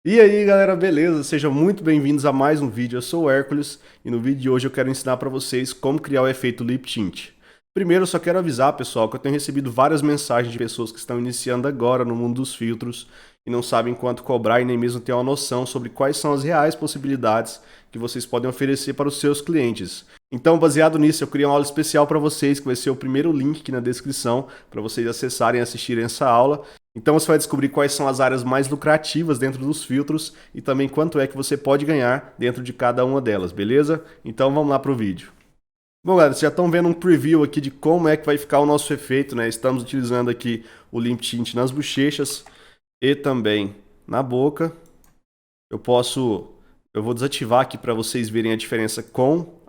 E aí galera, beleza? Sejam muito bem-vindos a mais um vídeo. Eu sou o Hércules e no vídeo de hoje eu quero ensinar para vocês como criar o efeito Lip Tint. Primeiro, eu só quero avisar, pessoal, que eu tenho recebido várias mensagens de pessoas que estão iniciando agora no mundo dos filtros e não sabem quanto cobrar e nem mesmo têm uma noção sobre quais são as reais possibilidades que vocês podem oferecer para os seus clientes. Então, baseado nisso, eu criei uma aula especial para vocês, que vai ser o primeiro link aqui na descrição para vocês acessarem e assistirem essa aula. Então você vai descobrir quais são as áreas mais lucrativas dentro dos filtros e também quanto é que você pode ganhar dentro de cada uma delas, beleza? Então vamos lá para o vídeo. Bom, galera, vocês já estão vendo um preview aqui de como é que vai ficar o nosso efeito, né? Estamos utilizando aqui o Limp Tint nas bochechas e também na boca. Eu vou desativar aqui para vocês verem a diferença com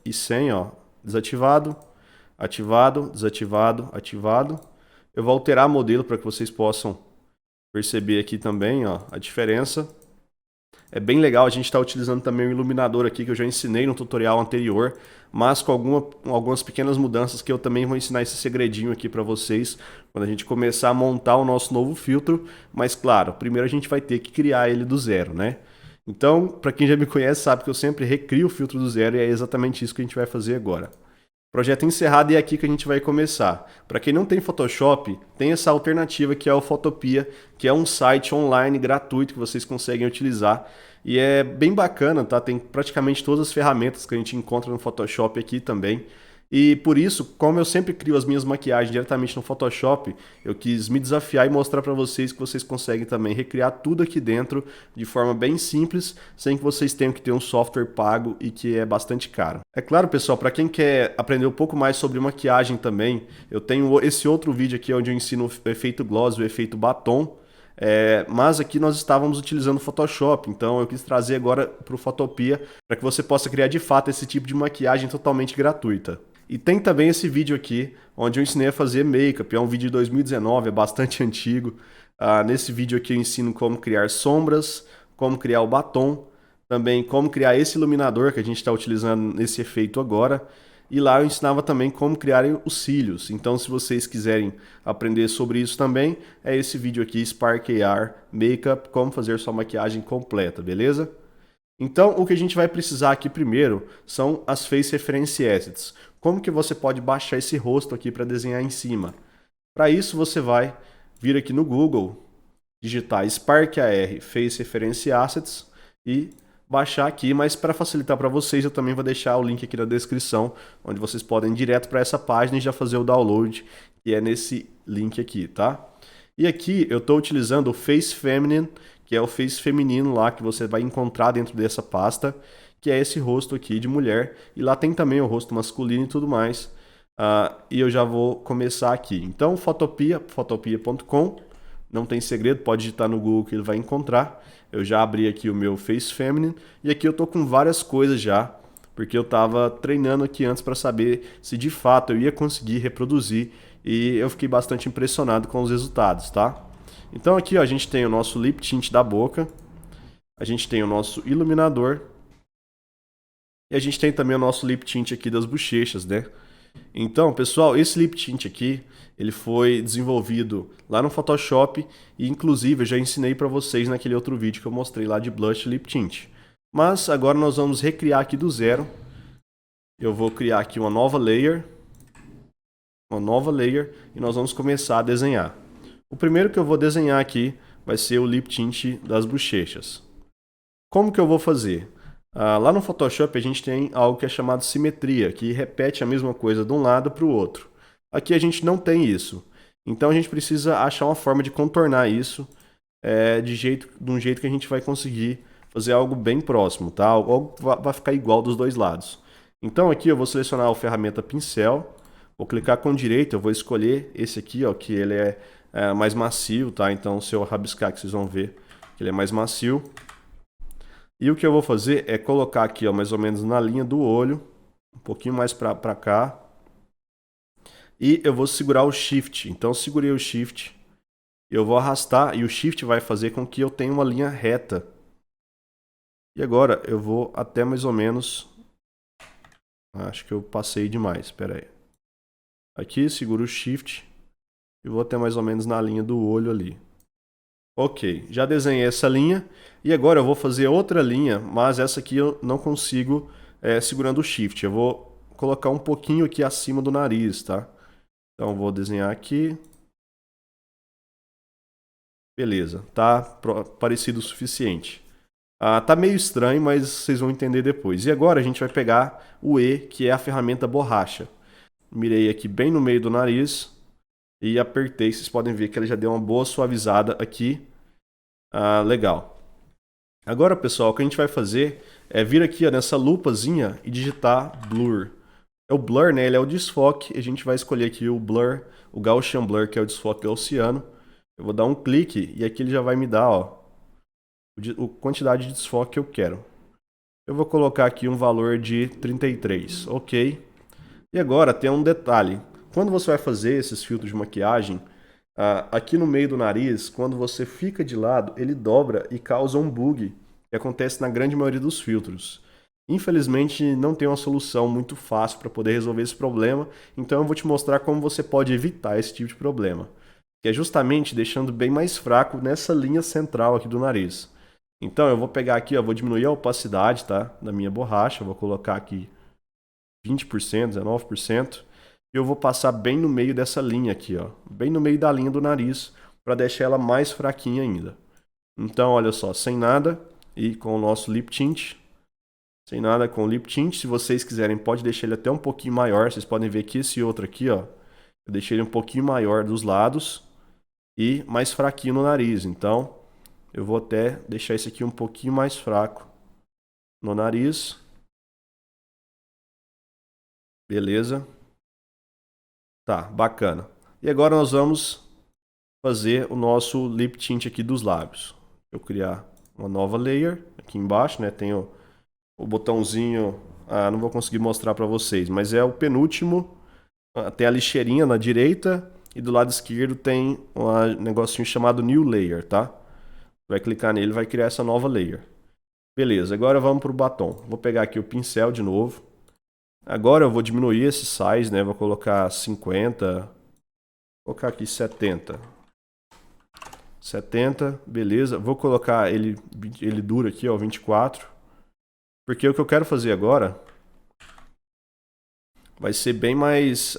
e sem, ó. Desativado, ativado, desativado, ativado. Eu vou alterar o modelo para que vocês possam perceber aqui também, ó, a diferença. É bem legal, a gente está utilizando também o iluminador aqui que eu já ensinei no tutorial anterior, mas com algumas pequenas mudanças que eu também vou ensinar esse segredinho aqui para vocês quando a gente começar a montar o nosso novo filtro. Mas claro, primeiro a gente vai ter que criar ele do zero, né? Então, para quem já me conhece sabe que eu sempre recrio o filtro do zero e é exatamente isso que a gente vai fazer agora. Projeto encerrado e é aqui que a gente vai começar. Para quem não tem Photoshop, tem essa alternativa que é o Photopia, que é um site online gratuito que vocês conseguem utilizar. E é bem bacana, tá? Tem praticamente todas as ferramentas que a gente encontra no Photoshop aqui também. E por isso, como eu sempre crio as minhas maquiagens diretamente no Photoshop, eu quis me desafiar e mostrar para vocês que vocês conseguem também recriar tudo aqui dentro de forma bem simples, sem que vocês tenham que ter um software pago e que é bastante caro. É claro, pessoal, para quem quer aprender um pouco mais sobre maquiagem também, eu tenho esse outro vídeo aqui onde eu ensino o efeito gloss, o efeito batom. Mas aqui nós estávamos utilizando o Photoshop, então eu quis trazer agora para o Photopia para que você possa criar de fato esse tipo de maquiagem totalmente gratuita. E tem também esse vídeo aqui, onde eu ensinei a fazer make-up. É um vídeo de 2019, é bastante antigo. Nesse vídeo aqui eu ensino como criar sombras, como criar o batom, também como criar esse iluminador que a gente está utilizando nesse efeito agora. E lá eu ensinava também como criar os cílios. Então, se vocês quiserem aprender sobre isso também, é esse vídeo aqui, Spark AR Makeup, como fazer sua maquiagem completa, beleza? Então, o que a gente vai precisar aqui primeiro são as Face Reference Assets. Como que você pode baixar esse rosto aqui para desenhar em cima? Para isso, você vai vir aqui no Google, digitar Spark AR Face Reference Assets e baixar aqui, mas para facilitar para vocês, eu também vou deixar o link aqui na descrição, onde vocês podem ir direto para essa página e já fazer o download, que é nesse link aqui, tá? E aqui eu estou utilizando o Face Feminine, que é o Face feminino lá que você vai encontrar dentro dessa pasta, que é esse rosto aqui de mulher. E lá tem também o rosto masculino e tudo mais. E eu já vou começar aqui. Então, Photopia, photopia.com, não tem segredo, pode digitar no Google que ele vai encontrar. Eu já abri aqui o meu Face Feminine e aqui eu tô com várias coisas já, porque eu estava treinando aqui antes para saber se de fato eu ia conseguir reproduzir e eu fiquei bastante impressionado com os resultados, tá? Então aqui ó, a gente tem o nosso lip tint da boca, a gente tem o nosso iluminador e a gente tem também o nosso lip tint aqui das bochechas, né? Então, pessoal, esse lip tint aqui, ele foi desenvolvido lá no Photoshop e inclusive eu já ensinei para vocês naquele outro vídeo que eu mostrei lá de blush lip tint. Mas agora nós vamos recriar aqui do zero. Eu vou criar aqui uma nova layer e nós vamos começar a desenhar. O primeiro que eu vou desenhar aqui vai ser o lip tint das bochechas. Como que eu vou fazer? Lá no Photoshop a gente tem algo que é chamado simetria, que repete a mesma coisa de um lado para o outro. Aqui a gente não tem isso. Então a gente precisa achar uma forma de contornar isso de um jeito que a gente vai conseguir fazer algo bem próximo, tá? Algo que vai ficar igual dos dois lados. Então aqui eu vou selecionar a ferramenta pincel, vou clicar com direita, eu vou escolher esse aqui, ó, que ele é mais macio, tá? Então se eu rabiscar aqui vocês vão ver que ele é mais macio. E o que eu vou fazer é colocar aqui, ó, mais ou menos na linha do olho, um pouquinho mais para cá. E eu vou segurar o Shift. Então, segurei o Shift, eu vou arrastar e o Shift vai fazer com que eu tenha uma linha reta. E agora eu vou até mais ou menos... Acho que eu passei demais, espera aí. Aqui, seguro o Shift e vou até mais ou menos na linha do olho ali. Ok, já desenhei essa linha e agora eu vou fazer outra linha, mas essa aqui eu não consigo segurando o Shift. Eu vou colocar um pouquinho aqui acima do nariz, tá? Então vou desenhar aqui. Beleza, tá parecido o suficiente. Tá meio estranho, mas vocês vão entender depois. E agora a gente vai pegar o E, que é a ferramenta borracha. Mirei aqui bem no meio do nariz e apertei. Vocês podem ver que ele já deu uma boa suavizada aqui. Legal. Agora, pessoal, o que a gente vai fazer é vir aqui ó, nessa lupazinha e digitar Blur. O Blur, né, ele é o desfoque. A gente vai escolher aqui o Blur, o Gaussian Blur, que é o desfoque gaussiano. Eu vou dar um clique e aqui ele já vai me dar ó, a quantidade de desfoque que eu quero. Eu vou colocar aqui um valor de 33, ok? E agora tem um detalhe. Quando você vai fazer esses filtros de maquiagem, aqui no meio do nariz, quando você fica de lado, ele dobra e causa um bug, que acontece na grande maioria dos filtros. Infelizmente, não tem uma solução muito fácil para poder resolver esse problema, então eu vou te mostrar como você pode evitar esse tipo de problema, que é justamente deixando bem mais fraco nessa linha central aqui do nariz. Então eu vou pegar aqui, ó, vou diminuir a opacidade, tá, da minha borracha, vou colocar aqui 20%, 19%. E eu vou passar bem no meio dessa linha aqui, ó, bem no meio da linha do nariz, para deixar ela mais fraquinha ainda. Então, olha só, sem nada e com o nosso lip tint. Sem nada com o lip tint. Se vocês quiserem, pode deixar ele até um pouquinho maior. Vocês podem ver que esse outro aqui, ó, eu deixei ele um pouquinho maior dos lados e mais fraquinho no nariz. Então, eu vou até deixar esse aqui um pouquinho mais fraco no nariz. Beleza? Tá, bacana. E agora nós vamos fazer o nosso lip tint aqui dos lábios. Eu criar uma nova layer aqui embaixo, né? Tem o botãozinho, não vou conseguir mostrar para vocês, mas é o penúltimo. Tem a lixeirinha na direita e do lado esquerdo tem um negocinho chamado New Layer, tá? Vai clicar nele, vai criar essa nova layer. Beleza, agora vamos para o batom. Vou pegar aqui o pincel de novo. Agora eu vou diminuir esse size, né? Vou colocar 50, vou colocar aqui 70. 70, beleza. Vou colocar ele duro aqui, ó, 24. Porque o que eu quero fazer agora vai ser bem mais...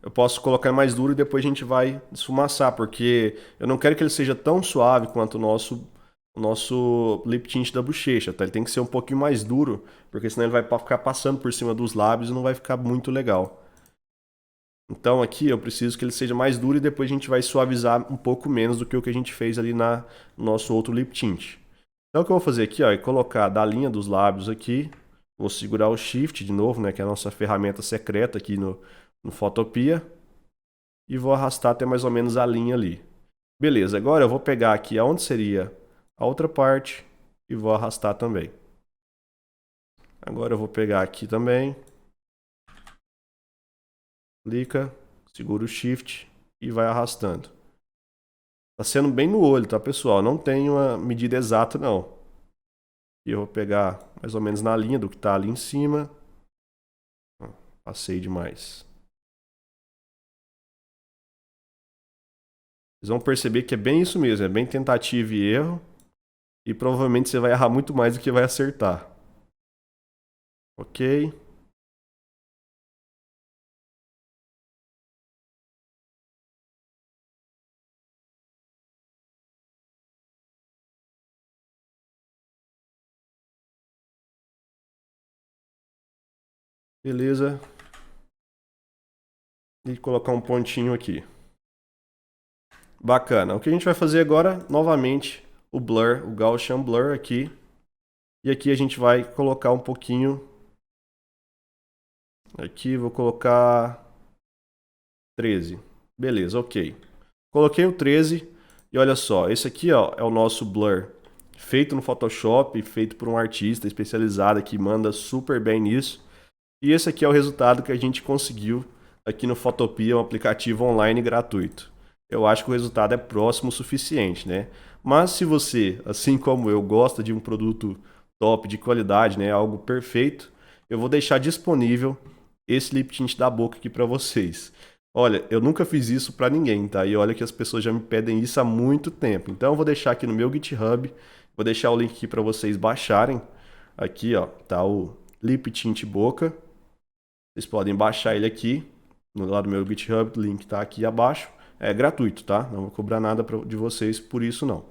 eu posso colocar mais duro e depois a gente vai esfumaçar, porque eu não quero que ele seja tão suave quanto o nosso lip tint da bochecha, tá? Ele tem que ser um pouquinho mais duro, porque senão ele vai ficar passando por cima dos lábios e não vai ficar muito legal. Então aqui eu preciso que ele seja mais duro e depois a gente vai suavizar um pouco menos do que o que a gente fez ali no nosso outro lip tint. Então o que eu vou fazer aqui ó, é colocar da linha dos lábios aqui, vou segurar o Shift de novo, né, que é a nossa ferramenta secreta aqui no Photopea, e vou arrastar até mais ou menos a linha ali. Beleza, agora eu vou pegar aqui aonde seria a outra parte e vou arrastar também. Agora eu vou pegar aqui também. Clica, segura o Shift e vai arrastando. Tá sendo bem no olho, tá, pessoal? Não tem uma medida exata, não. E eu vou pegar mais ou menos na linha do que tá ali em cima. Passei demais. Vocês vão perceber que é bem isso mesmo, é bem tentativa e erro. E provavelmente você vai errar muito mais do que vai acertar. Ok. Beleza. E colocar um pontinho aqui. Bacana. O que a gente vai fazer agora, novamente, o blur, o Gaussian Blur aqui. E aqui a gente vai colocar um pouquinho. Aqui vou colocar 13. Beleza, ok. Coloquei o 13 e olha só, esse aqui ó, é o nosso blur. Feito no Photoshop, feito por um artista especializado que manda super bem nisso. E esse aqui é o resultado que a gente conseguiu aqui no Photopea, um aplicativo online gratuito. Eu acho que o resultado é próximo o suficiente, né? Mas se você, assim como eu, gosta de um produto top, de qualidade, né, algo perfeito, eu vou deixar disponível esse lip tint da boca aqui para vocês. Olha, eu nunca fiz isso para ninguém, tá? E olha que as pessoas já me pedem isso há muito tempo. Então eu vou deixar aqui no meu GitHub, vou deixar o link aqui para vocês baixarem. Aqui, ó, tá o Lip Tint Boca. Vocês podem baixar ele aqui no lado do meu GitHub, o link tá aqui abaixo. É gratuito, tá? Não vou cobrar nada de vocês por isso não.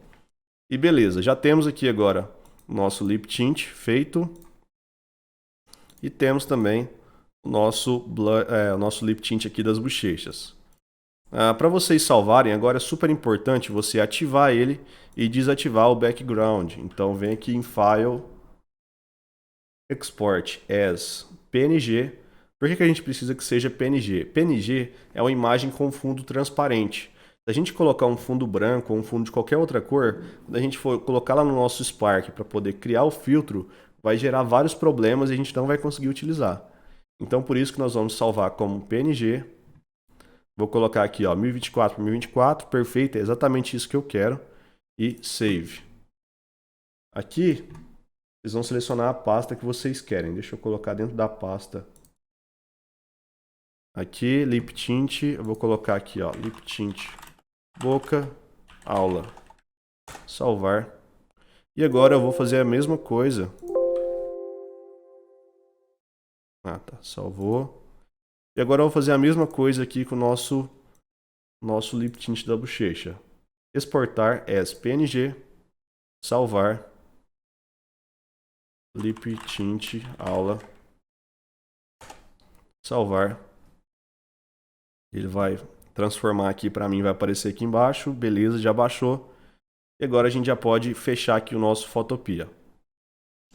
E beleza, já temos aqui agora o nosso Lip Tint feito. E temos também o nosso lip tint aqui das bochechas. Para vocês salvarem, agora é super importante você ativar ele e desativar o background. Então vem aqui em File, Export as PNG. Por que a gente precisa que seja PNG? PNG é uma imagem com fundo transparente. Se a gente colocar um fundo branco ou um fundo de qualquer outra cor, quando a gente for colocar lá no nosso Spark para poder criar o filtro, vai gerar vários problemas e a gente não vai conseguir utilizar. Então por isso que nós vamos salvar como PNG. Vou colocar aqui, ó, 1024 por 1024, perfeito, é exatamente isso que eu quero. E Save. Aqui, vocês vão selecionar a pasta que vocês querem. Deixa eu colocar dentro da pasta. Aqui, Lip Tint, eu vou colocar aqui, ó, Lip Tint Boca, aula. Salvar. E agora eu vou fazer a mesma coisa. Ah, tá, salvou. E agora eu vou fazer a mesma coisa aqui com o nosso Lip Tint da bochecha. Exportar as PNG, salvar, Lip Tint, aula, salvar. Ele vai transformar aqui para mim, vai aparecer aqui embaixo, beleza, já baixou. E agora a gente já pode fechar aqui o nosso Photopea.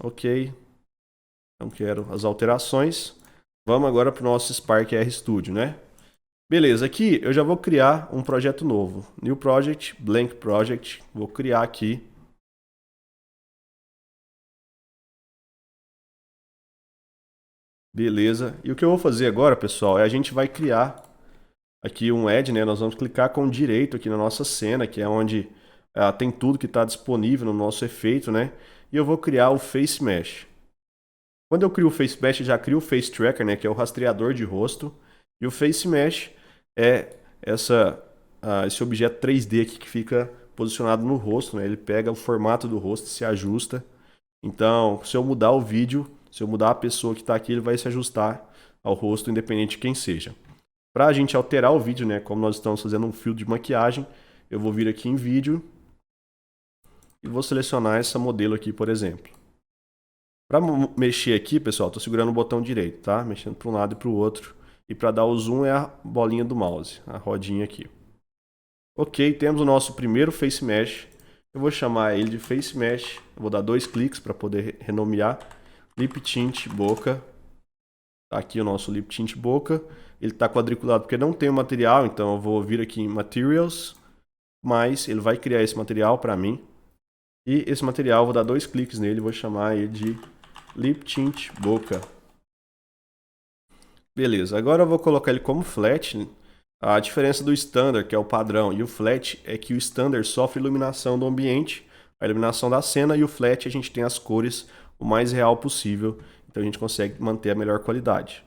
Ok, não quero as alterações. Vamos agora para o nosso Spark RStudio, né? Beleza, aqui eu já vou criar um projeto novo. New Project, Blank Project, vou criar aqui. Beleza, e o que eu vou fazer agora, pessoal, é a gente vai criar aqui um Add, né? Nós vamos clicar com direito aqui na nossa cena, que é onde tem tudo que está disponível no nosso efeito, né? E eu vou criar o Face Mesh. Quando eu crio o Face Mesh, eu já crio o Face Tracker, né? Que é o rastreador de rosto. E o Face Mesh é esse objeto 3D aqui que fica posicionado no rosto, né? Ele pega o formato do rosto e se ajusta. Então, se eu mudar o vídeo, se eu mudar a pessoa que está aqui, ele vai se ajustar ao rosto, independente de quem seja. Para a gente alterar o vídeo, né? Como nós estamos fazendo um filtro de maquiagem, eu vou vir aqui em vídeo e vou selecionar essa modelo aqui, por exemplo. Para mexer aqui, pessoal, estou segurando o botão direito, tá? Mexendo para um lado e para o outro. E para dar o zoom é a bolinha do mouse, a rodinha aqui. Ok, temos o nosso primeiro Face Mesh. Eu vou chamar ele de Face Mesh. Eu vou dar 2 cliques para poder renomear. Lip Tint Boca. Tá aqui o nosso Lip Tint Boca. Ele está quadriculado porque não tem o material, então eu vou vir aqui em Materials. Mas ele vai criar esse material para mim. E esse material, eu vou dar 2 cliques nele e vou chamar ele de Lip Tint Boca. Beleza, agora eu vou colocar ele como flat. A diferença do standard, que é o padrão, e o flat é que o standard sofre iluminação do ambiente, a iluminação da cena, e o flat a gente tem as cores o mais real possível, então a gente consegue manter a melhor qualidade.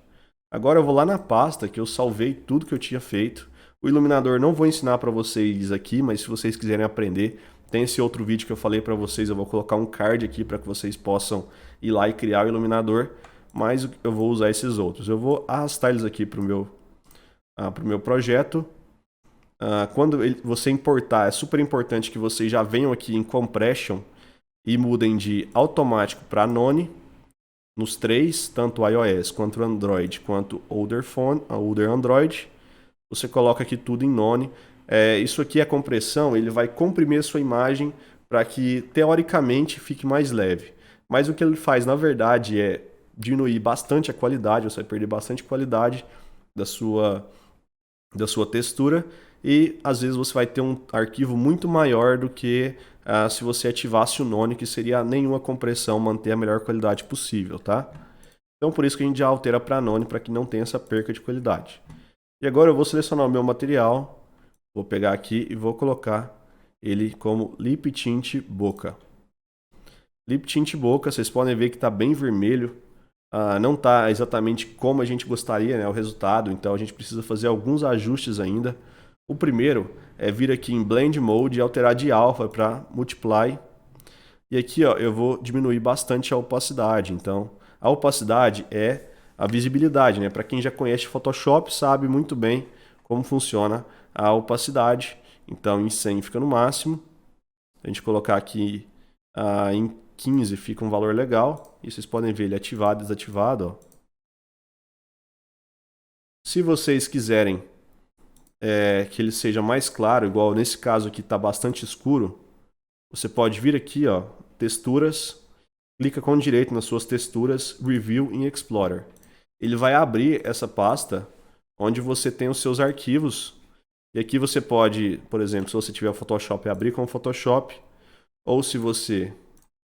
Agora eu vou lá na pasta que eu salvei tudo que eu tinha feito. O iluminador não vou ensinar para vocês aqui, mas se vocês quiserem aprender, tem esse outro vídeo que eu falei para vocês, eu vou colocar um card aqui para que vocês possam ir lá e criar o iluminador, mas eu vou usar esses outros. Eu vou arrastar eles aqui para o meu projeto. Quando você importar, é super importante que vocês já venham aqui em Compression e mudem de automático para None, nos três, tanto iOS quanto Android, quanto Older Android. Você coloca aqui tudo em None. Isso aqui é a compressão, ele vai comprimir a sua imagem para que, teoricamente, fique mais leve. Mas o que ele faz, na verdade, é diminuir bastante a qualidade, você vai perder bastante qualidade da sua textura e às vezes você vai ter um arquivo muito maior do que se você ativasse o None, que seria nenhuma compressão, manter a melhor qualidade possível, tá? Então por isso que a gente já altera para None, para que não tenha essa perca de qualidade. E agora eu vou selecionar o meu material, vou pegar aqui e vou colocar ele como Lip Tint Boca. Lip Tint Boca, vocês podem ver que está bem vermelho não está exatamente como a gente gostaria, né, o resultado, então a gente precisa fazer alguns ajustes ainda. O primeiro é vir aqui em Blend Mode e alterar de Alpha para Multiply. E aqui ó, eu vou diminuir bastante a opacidade. Então, a opacidade é a visibilidade, né? Para quem já conhece Photoshop, sabe muito bem como funciona a opacidade. Então, em 100 fica no máximo. Se a gente colocar aqui em 15 fica um valor legal. E vocês podem ver ele ativado e desativado. Ó. Se vocês quiserem que ele seja mais claro, igual nesse caso aqui está bastante escuro, você pode vir aqui, ó, texturas, clica com direito nas suas texturas, Review em Explorer. Ele vai abrir essa pasta onde você tem os seus arquivos. E aqui você pode, por exemplo, se você tiver o Photoshop, abrir com o Photoshop. Ou se você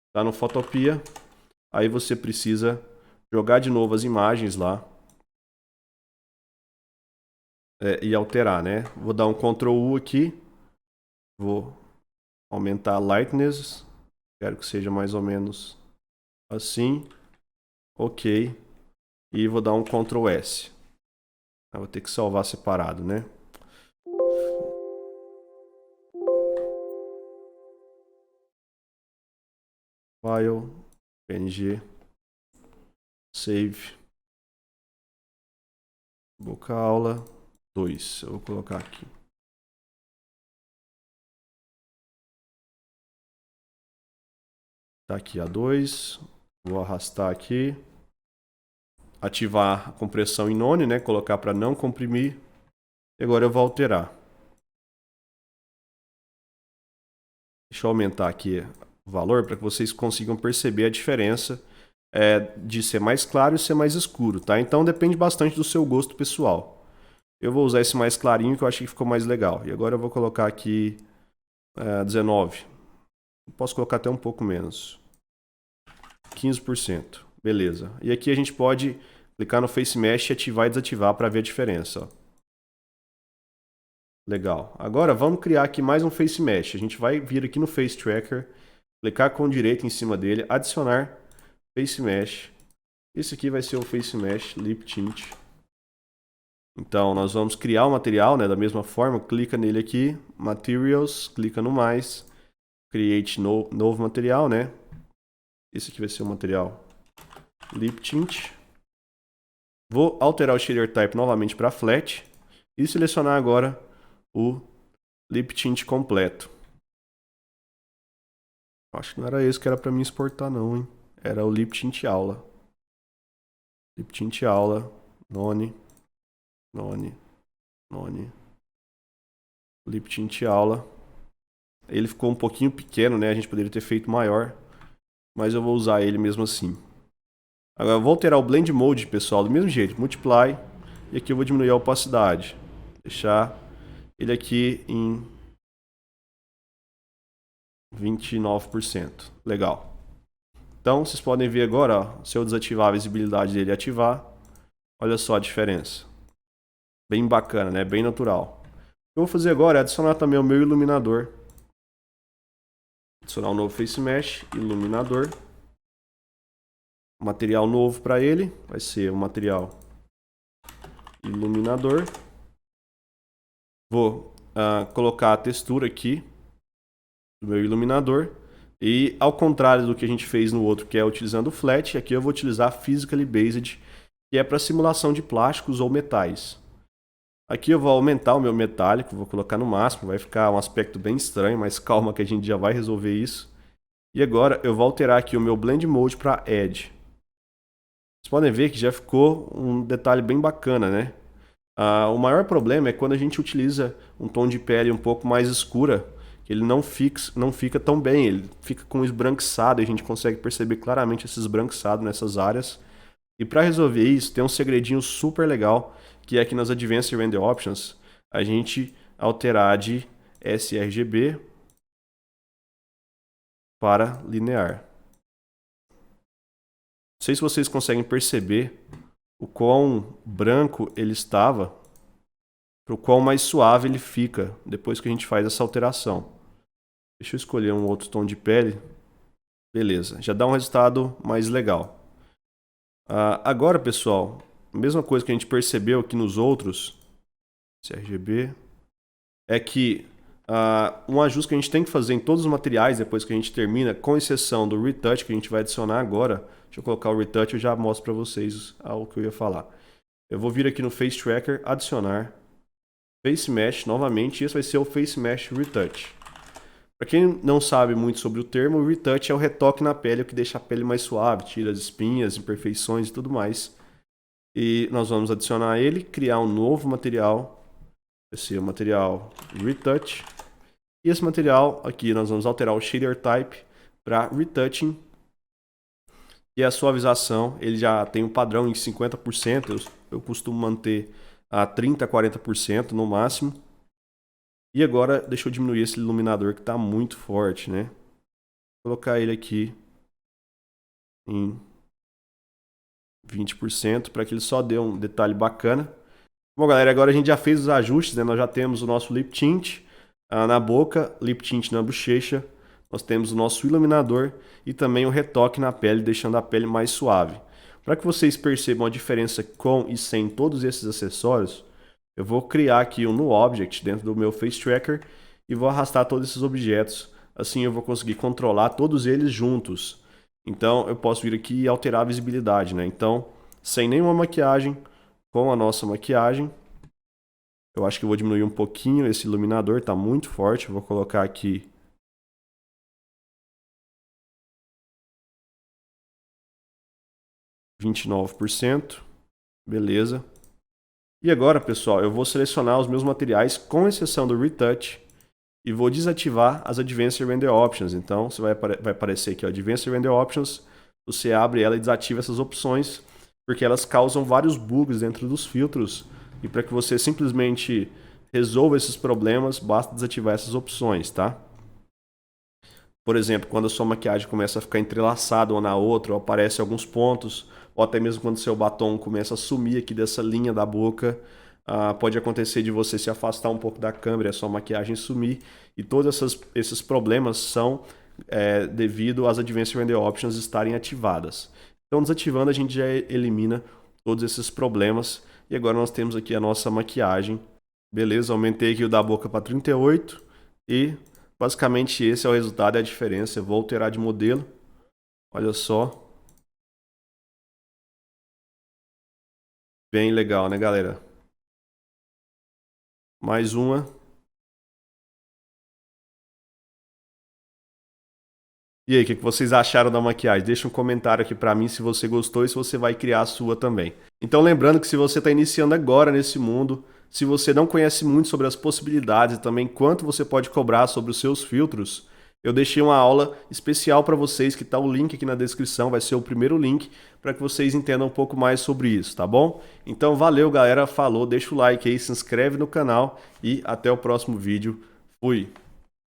está no Photopea, aí você precisa jogar de novo as imagens lá e alterar, né? Vou dar um Ctrl U aqui, vou aumentar a lightness, quero que seja mais ou menos assim, ok, e vou dar um Ctrl S. Eu vou ter que salvar separado, né? File, PNG, Save, boca aula 2, eu vou colocar aqui. Tá aqui a 2, vou arrastar aqui, ativar a compressão em none, né? Colocar para não comprimir. E agora eu vou alterar. Deixa eu aumentar aqui o valor para que vocês consigam perceber a diferença de ser mais claro e ser mais escuro, tá? Então depende bastante do seu gosto pessoal. Eu vou usar esse mais clarinho que eu achei que ficou mais legal. E agora eu vou colocar aqui 19. Posso colocar até um pouco menos. 15%. Beleza. E aqui a gente pode clicar no Face Mesh e ativar e desativar para ver a diferença. Ó. Legal. Agora vamos criar aqui mais um Face Mesh. A gente vai vir aqui no Face Tracker, clicar com o direito em cima dele, adicionar Face Mesh. Esse aqui vai ser o Face Mesh Lip Tint. Então nós vamos criar o material, né, da mesma forma, clica nele aqui, Materials, clica no mais, Create novo material, né? Esse aqui vai ser o material Lip Tint. Vou alterar o Shader Type novamente para Flat e selecionar agora o Lip Tint completo. Acho que não era esse que era para mim exportar não, hein? Era o Lip Tint Aula. Lip Tint Aula, None, Lip Tint Aula. Ele ficou um pouquinho pequeno, né? A gente poderia ter feito maior, mas eu vou usar ele mesmo assim. Agora eu vou alterar o Blend Mode, pessoal, do mesmo jeito, Multiply, e aqui eu vou diminuir a opacidade. Deixar ele aqui em 29%. Legal. Então, vocês podem ver agora, ó, se eu desativar a visibilidade dele e ativar, olha só a diferença. Bem bacana, né? Bem natural. O que eu vou fazer agora é adicionar também o meu iluminador. Adicionar um novo Face Mesh, iluminador. Material novo para ele vai ser o material iluminador. Vou colocar a textura aqui do meu iluminador. E ao contrário do que a gente fez no outro, que é utilizando o Flat, aqui eu vou utilizar Physically Based, que é para simulação de plásticos ou metais. Aqui eu vou aumentar o meu metálico, vou colocar no máximo, vai ficar um aspecto bem estranho, mas calma que a gente já vai resolver isso. E agora eu vou alterar aqui o meu Blend Mode para Edge. Vocês podem ver que já ficou um detalhe bem bacana, né? O maior problema é quando a gente utiliza um tom de pele um pouco mais escura, que ele não fica tão bem, ele fica com esbranquiçado e a gente consegue perceber claramente esse esbranquiçado nessas áreas. E para resolver isso, tem um segredinho super legal, que é aqui nas Advanced Render Options, a gente alterar de sRGB para linear. Não sei se vocês conseguem perceber o quão branco ele estava para o quão mais suave ele fica depois que a gente faz essa alteração. Deixa eu escolher um outro tom de pele. Beleza, já dá um resultado mais legal. Agora, pessoal, a mesma coisa que a gente percebeu aqui nos outros CRGB é que um ajuste que a gente tem que fazer em todos os materiais depois que a gente termina, com exceção do retouch que a gente vai adicionar agora. Deixa eu colocar o retouch e eu já mostro para vocês o que eu ia falar. Eu vou vir aqui no Face Tracker, adicionar Face Mesh novamente, e esse vai ser o Face Mesh Retouch. Para quem não sabe muito sobre o termo, o retouch é o retoque na pele, o que deixa a pele mais suave, tira as espinhas, imperfeições e tudo mais. E nós vamos adicionar ele, criar um novo material, esse é o material Retouch. E esse material aqui nós vamos alterar o Shader Type para Retouching. E a suavização, ele já tem um padrão em 50%, eu costumo manter a 30% a 40% no máximo. E agora deixa eu diminuir esse iluminador que está muito forte, né? Vou colocar ele aqui em 20% para que ele só dê um detalhe bacana. Bom, galera, agora a gente já fez os ajustes, né? Nós já temos o nosso lip tint na boca, lip tint na bochecha. Nós temos o nosso iluminador e também o retoque na pele, deixando a pele mais suave. Para que vocês percebam a diferença com e sem todos esses acessórios, eu vou criar aqui um no Object dentro do meu Face Tracker e vou arrastar todos esses objetos. Assim eu vou conseguir controlar todos eles juntos. Então eu posso vir aqui e alterar a visibilidade, né? Então, sem nenhuma maquiagem, com a nossa maquiagem, eu acho que eu vou diminuir um pouquinho esse iluminador, está muito forte. Eu vou colocar aqui 29%. Beleza. E agora, pessoal, eu vou selecionar os meus materiais, com exceção do Retouch, e vou desativar as Advanced Render Options. Então, você vai aparecer aqui, ó, Advanced Render Options, você abre ela e desativa essas opções, porque elas causam vários bugs dentro dos filtros, e para que você simplesmente resolva esses problemas, basta desativar essas opções, tá? Por exemplo, quando a sua maquiagem começa a ficar entrelaçada uma na outra, ou aparecem alguns pontos, ou até mesmo quando seu batom começa a sumir aqui dessa linha da boca, pode acontecer de você se afastar um pouco da câmera e a sua maquiagem sumir. E todos esses problemas são devido às Advanced Render Options estarem ativadas. Então, desativando, a gente já elimina todos esses problemas. E agora nós temos aqui a nossa maquiagem. Beleza, aumentei aqui o da boca para 38 e basicamente esse é o resultado e a diferença. Eu vou alterar de modelo. Olha só. Bem legal, né, galera? Mais uma. E aí, o que vocês acharam da maquiagem? Deixa um comentário aqui pra mim se você gostou e se você vai criar a sua também. Então lembrando que se você está iniciando agora nesse mundo, se você não conhece muito sobre as possibilidades e também quanto você pode cobrar sobre os seus filtros, eu deixei uma aula especial para vocês, que está o link aqui na descrição, vai ser o primeiro link para que vocês entendam um pouco mais sobre isso, tá bom? Então valeu, galera, falou, deixa o like aí, se inscreve no canal e até o próximo vídeo. Fui!